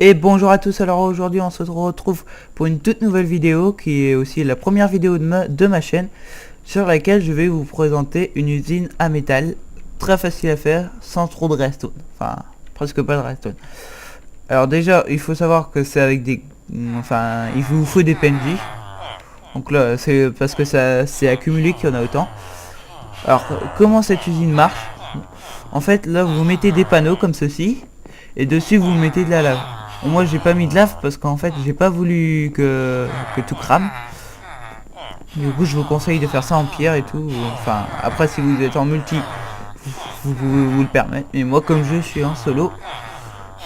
Et bonjour à tous, alors aujourd'hui on se retrouve pour une toute nouvelle vidéo qui est aussi la première vidéo de ma chaîne sur laquelle je vais vous présenter une usine à métal très facile à faire sans trop de redstone, enfin presque pas de redstone. Alors déjà il faut savoir que c'est avec des, il vous faut des PNJ, donc là c'est parce que ça s'est accumulé qu'il y en a autant. Alors comment cette usine marche? En fait là vous mettez des panneaux comme ceci et dessus vous mettez de la lave. Bon, moi j'ai pas mis de lave parce qu'en fait j'ai pas voulu que tout crame. Du coup je vous conseille de faire ça en pierre et tout. Enfin après si vous êtes en multi vous pouvez vous le permettre. Mais moi comme je suis en solo,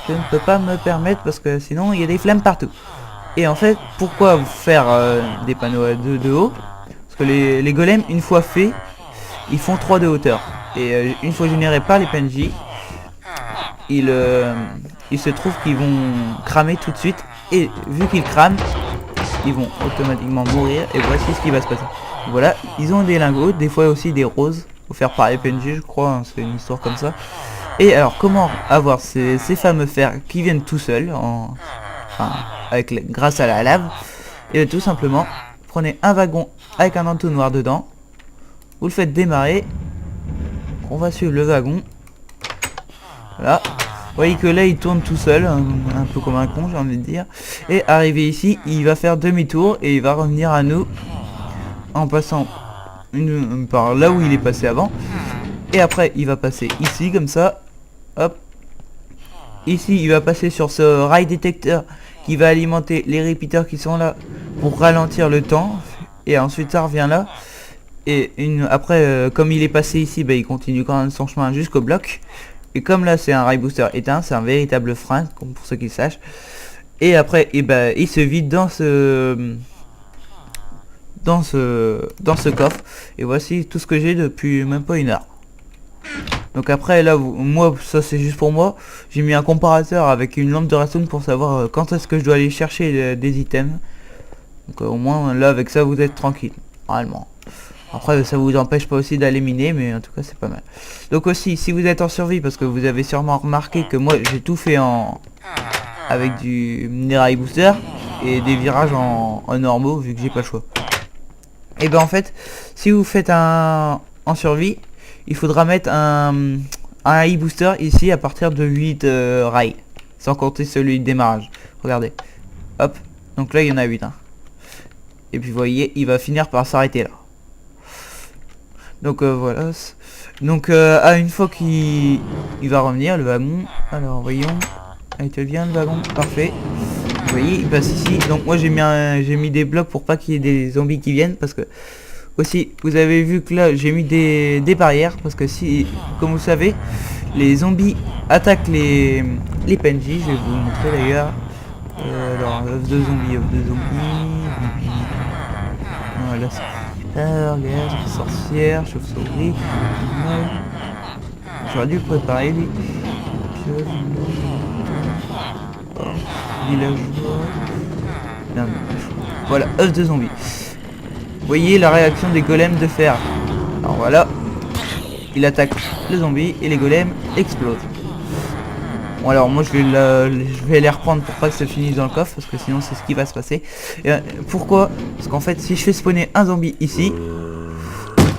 je ne peux pas me permettre parce que sinon il y a des flammes partout. Et en fait pourquoi vous faire des panneaux à 2 de haut? Parce que les golems une fois faits ils font 3 de hauteur. Et une fois générés par les PNJ, il se trouve qu'ils vont cramer tout de suite. Et vu qu'ils crament, ils vont automatiquement mourir. Et voici ce qui va se passer. Voilà, ils ont des lingots, des fois aussi des roses offerts par les PNJ, je crois, hein, c'est une histoire comme ça. Et alors comment avoir ces fameux fers qui viennent tout seuls, grâce à la lave? Et tout simplement, prenez un wagon avec un entonnoir dedans, vous le faites démarrer, on va suivre le wagon. Voilà, vous voyez que là il tourne tout seul, un peu comme un con j'ai envie de dire. Et arrivé ici, il va faire demi-tour et il va revenir à nous en passant par là où il est passé avant. Et après il va passer ici comme ça, hop. Ici il va passer sur ce rail détecteur qui va alimenter les repeaters qui sont là pour ralentir le temps. Et ensuite ça revient là. Et après comme il est passé ici, bah, il continue quand même son chemin jusqu'au bloc. Et comme là c'est un rail booster éteint, c'est un véritable frein, comme pour ceux qui sachent. Et après il se vide dans ce coffre. Et voici tout ce que j'ai depuis même pas une heure. Donc après là moi ça c'est juste pour moi, j'ai mis un comparateur avec une lampe de redstone pour savoir quand est-ce que je dois aller chercher des items. Donc au moins là avec ça vous êtes tranquille normalement. Après ça vous empêche pas aussi d'aller miner, mais en tout cas c'est pas mal. Donc aussi si vous êtes en survie, parce que vous avez sûrement remarqué que moi j'ai tout fait avec du rail booster et des virages en normaux vu que j'ai pas le choix. Et ben en fait si vous faites en survie, il faudra mettre un high booster ici à partir de 8 rails, sans compter celui de démarrage. Regardez, hop, donc là il y en a 8 hein. Et puis vous voyez il va finir par s'arrêter là. Donc voilà. Donc une fois qu'il va revenir le wagon, alors voyons, il te vient le wagon, parfait. Vous voyez il passe ici. Donc moi j'ai mis des blocs pour pas qu'il y ait des zombies qui viennent, parce que aussi vous avez vu que là j'ai mis des barrières, parce que si, comme vous savez, les zombies attaquent les PNJ. Je vais vous montrer d'ailleurs. Alors œuf de zombie. Voilà. Regarde, sorcière, chauve-souris. J'aurais dû le préparer lui. Villageois. Voilà, œuf de zombie. Vous voyez la réaction des golems de fer. Alors voilà, il attaque le zombie et les golems explosent. Bon alors moi je vais les reprendre pour pas que ça finisse dans le coffre, parce que sinon c'est ce qui va se passer. Et, pourquoi? Parce qu'en fait si je fais spawner un zombie ici,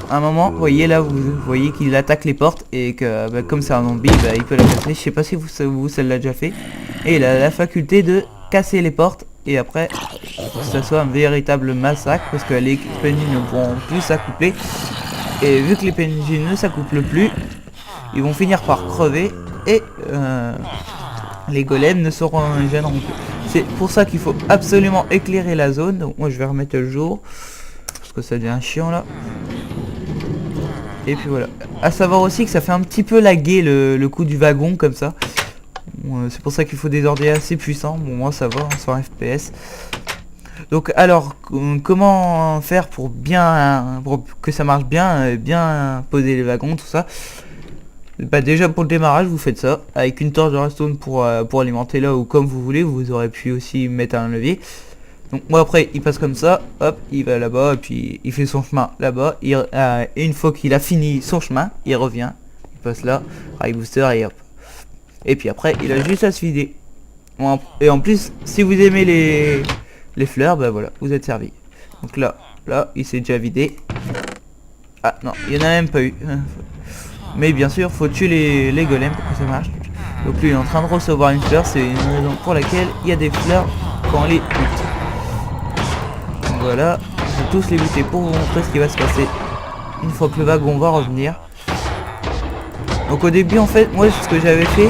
à un moment vous voyez là, vous voyez qu'il attaque les portes, et que comme c'est un zombie il peut la casser. Je sais pas si vous ça l'a déjà fait. Et il a la faculté de casser les portes, et après que ça soit un véritable massacre, parce que les PNJ ne pourront plus s'accoupler. Et vu que les PNJ ne s'accouplent plus, ils vont finir par crever, et les golems ne seront gêneront plus. C'est pour ça qu'il faut absolument éclairer la zone. Donc moi je vais remettre le jour, parce que ça devient chiant là. Et puis voilà. À savoir aussi que ça fait un petit peu laguer le coup du wagon comme ça. Bon, c'est pour ça qu'il faut des ordi assez puissants. Bon moi ça va, hein, 100 FPS. Donc alors comment faire pour que ça marche bien, bien poser les wagons, tout ça? Bah déjà pour le démarrage vous faites ça avec une torche de redstone pour alimenter là, ou comme vous voulez, vous aurez pu aussi mettre un levier. Donc moi après il passe comme ça, hop, il va là-bas et puis il fait son chemin là-bas, et une fois qu'il a fini son chemin, il revient, il passe là, rail booster et hop. Et puis après il a juste à se vider. Et en plus, si vous aimez les fleurs, bah voilà, vous êtes servi. Donc là, il s'est déjà vidé. Ah non, il n'y en a même pas eu. Mais bien sûr, faut tuer les golems pour que ça marche. Donc lui, il est en train de recevoir une fleur. C'est une raison pour laquelle il y a des fleurs quand on les bute. Donc voilà, je vais tous les buter pour vous montrer ce qui va se passer une fois que le wagon va revenir. Donc au début, en fait, moi, ce que j'avais fait,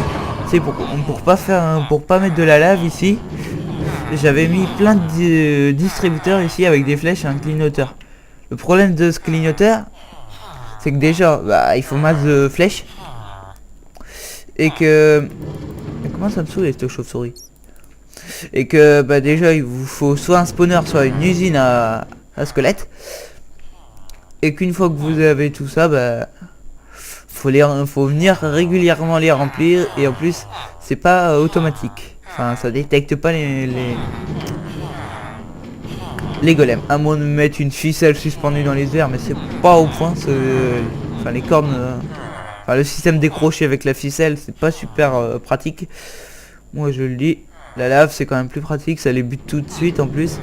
c'est pour pas mettre de la lave ici. J'avais mis plein de distributeurs ici avec des flèches et un clignoteur. Le problème de ce clignoteur, c'est que déjà, bah, il faut masse de flèches. Et que... Mais comment ça me saoule cette chauve-souris? Et que bah déjà il vous faut soit un spawner, soit une usine à squelettes. Et qu'une fois que vous avez tout ça, bah... faut venir régulièrement les remplir. Et en plus, c'est pas automatique. Enfin, ça détecte pas les golems, à moins de mettre une ficelle suspendue dans les airs, mais c'est pas au point. Enfin, les cornes, enfin, le système décroché avec la ficelle, c'est pas super pratique. Moi, je le dis, la lave, c'est quand même plus pratique, ça les bute tout de suite en plus,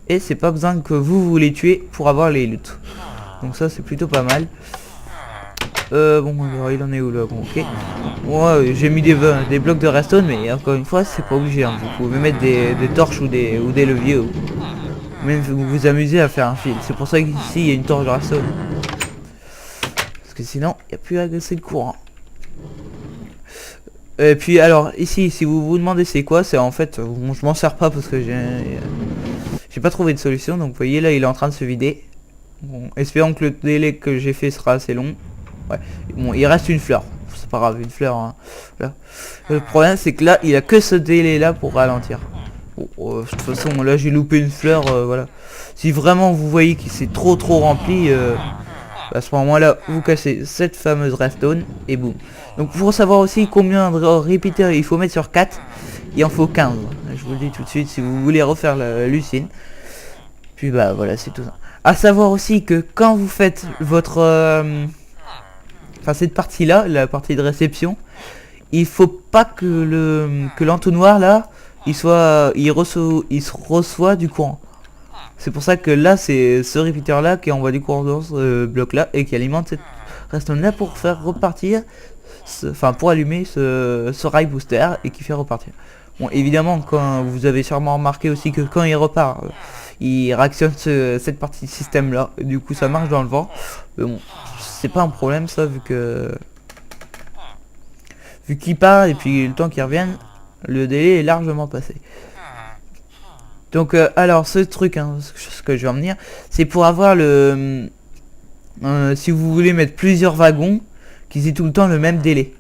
et c'est pas besoin que vous les tuez pour avoir les loot. Donc ça, c'est plutôt pas mal. Bon, alors, il en est où là? Bon, ok. Moi, j'ai mis des blocs de redstone, mais encore une fois, c'est pas obligé. Hein. Vous pouvez mettre des torches ou des leviers. Même vous amuser à faire un fil. C'est pour ça qu'ici il y a une torche de redstone. Parce que sinon il n'y a plus assez de courant. Et puis alors ici, si vous vous demandez c'est quoi, c'est en fait, bon, je m'en sers pas parce que j'ai pas trouvé de solution. Donc vous voyez là, il est en train de se vider. Bon, espérons que le délai que j'ai fait sera assez long. Ouais. Bon, il reste une fleur. C'est pas grave, une fleur. Hein. Voilà. Le problème c'est que là, il a que ce délai là pour ralentir. Bon, de toute façon là j'ai loupé une fleur, voilà. Si vraiment vous voyez qu'il s'est trop rempli, à ce moment là vous cassez cette fameuse redstone et boum. Donc pour savoir aussi combien de repeaters il faut mettre sur 4, il en faut 15. Je vous le dis tout de suite si vous voulez refaire l'usine. Puis bah voilà, c'est tout ça. À savoir aussi que quand vous faites votre enfin cette partie là, la partie de réception, il faut pas que l'entonnoir là il se reçoit du courant. C'est pour ça que là c'est ce repeater là qui envoie du courant dans ce bloc là et qui alimente cette redstone là pour faire repartir, enfin pour allumer ce rail booster et qui fait repartir. Bon évidemment, quand vous avez sûrement remarqué aussi que quand il repart, il réactionne cette partie système là, et du coup ça marche dans le vent. Mais bon, c'est pas un problème ça vu qu'il part et puis le temps qu'il revienne, le délai est largement passé. Donc alors ce truc, hein, ce que je vais en venir, c'est pour avoir le... si vous voulez mettre plusieurs wagons, qu'ils aient tout le temps le même délai.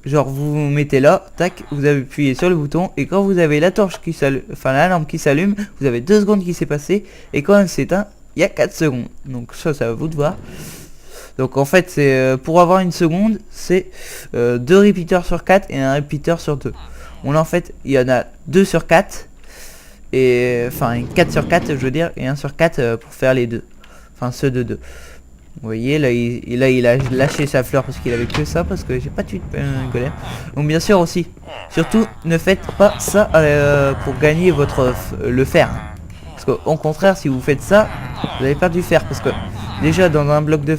Genre vous mettez là, tac, vous appuyez sur le bouton, et quand vous avez la torche qui s'allume, enfin la lampe qui s'allume, vous avez 2 secondes qui s'est passé, et quand elle s'éteint, il y a 4 secondes. Donc ça, c'est à vous de voir. Donc en fait, c'est pour avoir une seconde, c'est 2 repeaters sur 4 et un repeater sur 2. Bon là en fait il y en a 2 sur 4 et enfin 4 sur 4 je veux dire, et 1 sur 4 pour faire les deux, enfin ceux de 2. Vous voyez là il a lâché sa fleur parce qu'il avait que ça, parce que j'ai pas tué de golem. Donc bien sûr aussi, surtout ne faites pas ça pour gagner le fer, parce qu'au contraire si vous faites ça vous allez perdre du fer, parce que déjà dans un bloc de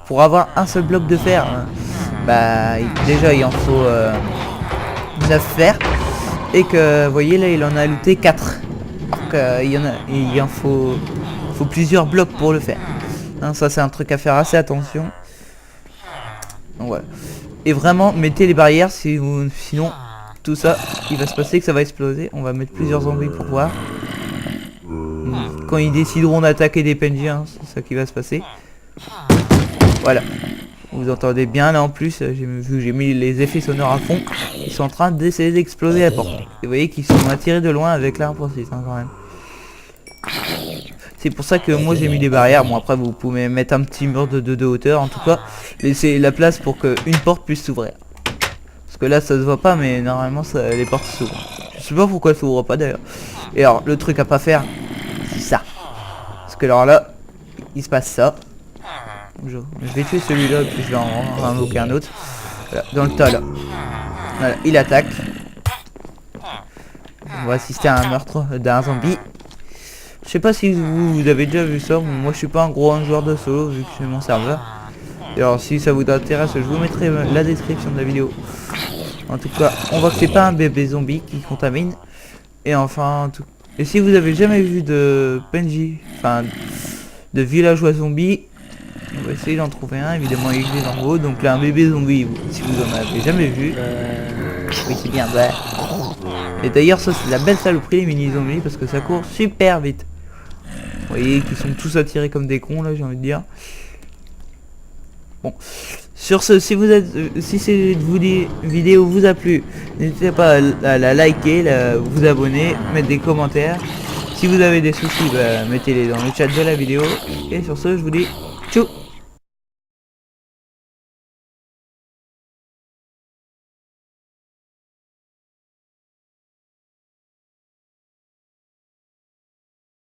pour avoir un seul bloc de fer, bah déjà il en faut 9 fer, et que vous voyez là il en a looté 4, alors il en faut plusieurs blocs pour le faire, hein, ça c'est un truc à faire assez attention. Donc, voilà. Et vraiment mettez les barrières, sinon tout ça il va se passer que ça va exploser. On va mettre plusieurs zombies pour voir. Quand ils décideront d'attaquer des PNJ, hein, c'est ça qui va se passer. Voilà. Vous entendez bien là en plus, j'ai mis les effets sonores à fond. Ils sont en train d'essayer d'exploser la porte. Et vous voyez qu'ils sont attirés de loin avec l'arme pour 6 hein, quand même. C'est pour ça que moi j'ai mis des barrières. Bon après vous pouvez mettre un petit mur de hauteur. En tout cas, laissez la place pour qu'une porte puisse s'ouvrir. Parce que là ça se voit pas, mais normalement les portes s'ouvrent. Je sais pas pourquoi elles s'ouvrent pas d'ailleurs. Et alors le truc à pas faire, c'est ça. Parce que alors là, il se passe ça. Je vais tuer celui-là, puis je vais en invoquer un autre. Voilà, dans le tas là. Voilà, il attaque. on va assister à un meurtre d'un zombie. Je sais pas si vous avez déjà vu ça, moi je suis pas un gros joueur de solo vu que c'est mon serveur. Et alors si ça vous intéresse, je vous mettrai la description de la vidéo. En tout cas, on voit que c'est pas un bébé zombie qui contamine. Et enfin, et si vous avez jamais vu de PNJ, enfin de villageois zombies, on va essayer d'en trouver un. Évidemment, il est en haut. Donc là, un bébé zombie, si vous en avez jamais vu, oui c'est bien vrai. Et d'ailleurs, ça c'est la belle saloperie les mini zombies parce que ça court super vite. Vous voyez qu'ils sont tous attirés comme des cons là, j'ai envie de dire. Bon, sur ce, si vous êtes, si cette vidéo vous a plu, n'hésitez pas à la liker, vous abonner, mettre des commentaires. Si vous avez des soucis, bah, mettez-les dans le chat de la vidéo. Et sur ce, je vous dis tchou.